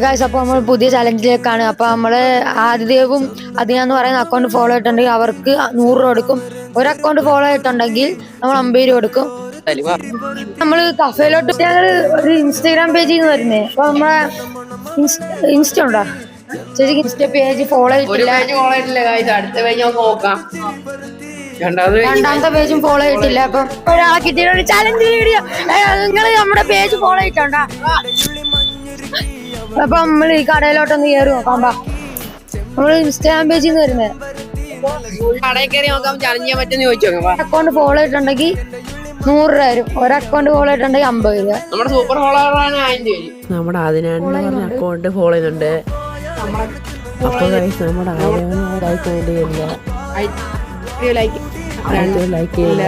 Guys, അപ്പോൾ നമ്മൾ പുതിയ ചലഞ്ചിലേക്കാണ്. അപ്പോൾ നമ്മൾ ആദിദേവും അതിനാന്ന് പറയുന്ന അക്കൗണ്ട് ഫോളോ ചെയ്തിട്ടുണ്ടെങ്കിൽ അവർക്ക് 100 രൂപ കൊടുക്കും. ഒരു അക്കൗണ്ട് ഫോളോ ചെയ്തിട്ടുണ്ടെങ്കിൽ നമ്മൾ 50 രൂപ കൊടുക്കും. നമ്മൾ കഫേലോട്ട് ഞങ്ങൾ ഒരു ഇൻസ്റ്റാഗ്രാം പേജിൽ നിന്ന് വരുന്നേ. അപ്പൊ നമ്മളെ ഇൻസ്റ്റ ഉണ്ടോ? ശരിക്കും ഇൻസ്റ്റ പേജ് ഫോളോ ചെയ്തിട്ടില്ല. രണ്ടാമത്തെ പേജും ഫോളോ ചെയ്തിട്ടില്ല. അപ്പം ഒരാളെ കിട്ടിയ ഒരു ചലഞ്ച് വീഡിയോ നിങ്ങൾ നമ്മുടെ പേജ് ഫോളോ ചെയ്തിട്ടുണ്ടോ? അപ്പൊ നമ്മൾ ഈ കടയിലോട്ടൊന്ന് കയറി നോക്കാം. നമ്മള് ഇൻസ്റ്റാഗ്രാം പേജിൽ നിന്ന് വരുന്നത് അക്കൗണ്ട് ഫോളോ ചെയ്തിട്ടുണ്ടെങ്കിൽ 100 രൂപ വരും. ഒരു അക്കൗണ്ട് ഫോളോ ചെയ്തിട്ടുണ്ടെങ്കിൽ 50 രൂപ. നമ്മുടെ സൂപ്പർ ഫോളോവറാണ് 1000 രൂപ. നമ്മുടെ അതിനാണ് അക്കൗണ്ട് ഫോളോ ചെയ്യുന്നുണ്ട്. അപ്പൊ നമ്മുടെ ലൈക്ക് ചെയ്യില്ല.